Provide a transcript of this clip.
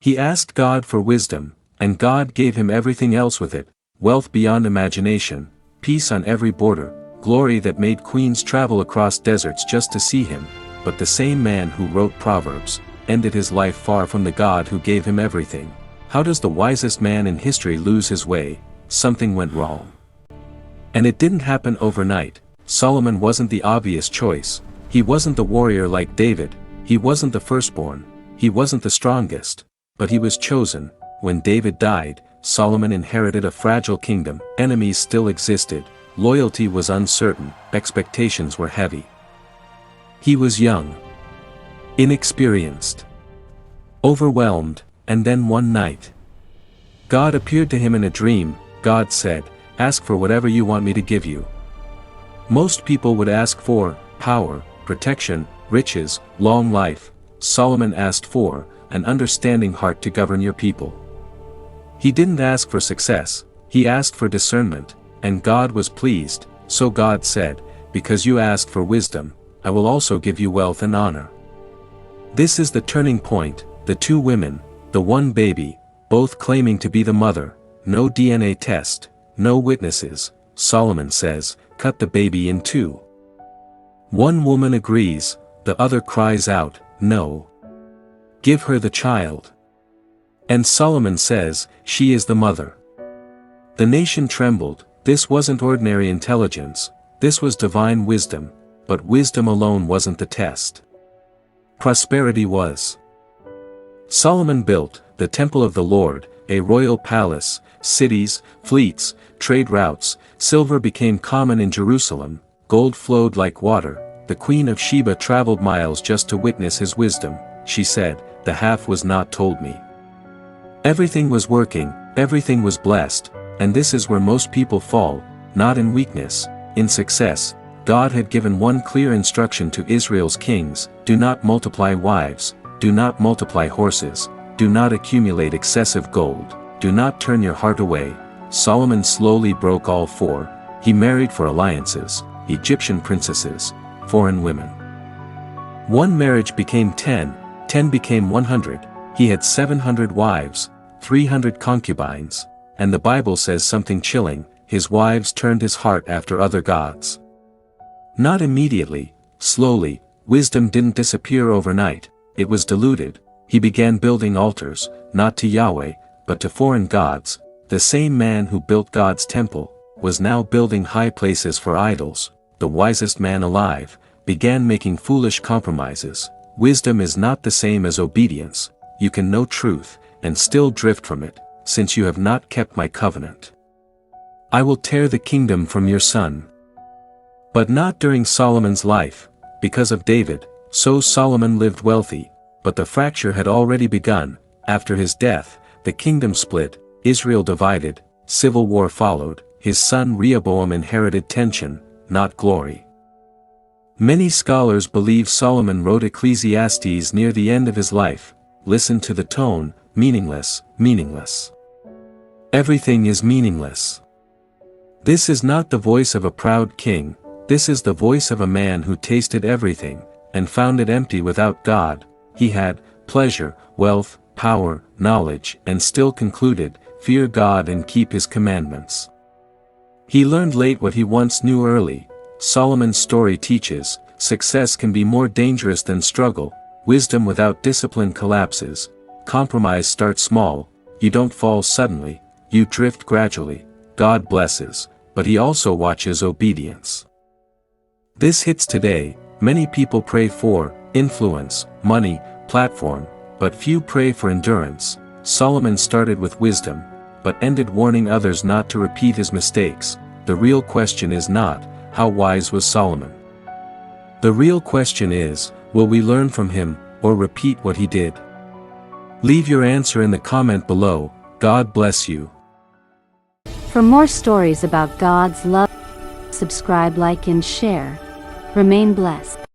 He asked God for wisdom, and God gave him everything else with it: wealth beyond imagination, peace on every border, glory that made queens travel across deserts just to see him. But the same man who wrote Proverbs ended his life far from the God who gave him everything. How does the wisest man in history lose his way? Something went wrong. And it didn't happen overnight. Solomon wasn't the obvious choice. He wasn't the warrior like David. He wasn't the firstborn. He wasn't the strongest. But he was chosen. When David died, Solomon inherited a fragile kingdom. Enemies still existed. Loyalty was uncertain. Expectations were heavy. He was young, inexperienced, overwhelmed, and then one night, God appeared to him in a dream. God said, "Ask for whatever you want me to give you." Most people would ask for power, protection, riches, long life. Solomon asked for an understanding heart to govern your people. He didn't ask for success, he asked for discernment, and God was pleased. So God said, "Because you asked for wisdom, I will also give you wealth and honor." This is the turning point. The two women, the one baby, both claiming to be the mother, no DNA test, no witnesses. Solomon says, "Cut the baby in two." One woman agrees, the other cries out, "No. Give her the child." And Solomon says, "She is the mother." The nation trembled. This wasn't ordinary intelligence, this was divine wisdom. But wisdom alone wasn't the test. Prosperity was. Solomon built the temple of the Lord, a royal palace, cities, fleets, trade routes. Silver became common in Jerusalem, gold flowed like water. The Queen of Sheba traveled miles just to witness his wisdom. She said, "The half was not told me." Everything was working, everything was blessed, and this is where most people fall, not in weakness, in success. God had given one clear instruction to Israel's kings: do not multiply wives, do not multiply horses, do not accumulate excessive gold, do not turn your heart away. Solomon slowly broke all four. He married for alliances, Egyptian princesses, foreign women. One marriage became 10, 10 became 100, he had 700 wives, 300 concubines, and the Bible says something chilling: his wives turned his heart after other gods. Not immediately, slowly. Wisdom didn't disappear overnight, it was diluted. He began building altars, not to Yahweh, but to foreign gods. The same man who built God's temple was now building high places for idols. The wisest man alive began making foolish compromises. Wisdom is not the same as obedience. You can know truth and still drift from it, since you have not kept my covenant. I will tear the kingdom from your son. But not during Solomon's life. Because of David, so Solomon lived wealthy, but the fracture had already begun. After his death, the kingdom split, Israel divided, civil war followed. His son Rehoboam inherited tension, not glory. Many scholars believe Solomon wrote Ecclesiastes near the end of his life. Listen to the tone: meaningless, meaningless. Everything is meaningless. This is not the voice of a proud king. This is the voice of a man who tasted everything, and found it empty without God. He had pleasure, wealth, power, knowledge, and still concluded, "Fear God and keep his commandments." He learned late what he once knew early. Solomon's story teaches, success can be more dangerous than struggle. Wisdom without discipline collapses. Compromise starts small. You don't fall suddenly, you drift gradually. God blesses, but he also watches obedience. This hits today. Many people pray for influence, money, platform, but few pray for endurance. Solomon started with wisdom, but ended warning others not to repeat his mistakes. The real question is not, how wise was Solomon? The real question is, will we learn from him, or repeat what he did? Leave your answer in the comment below. God bless you. For more stories about God's love, subscribe, like, and share. Remain blessed.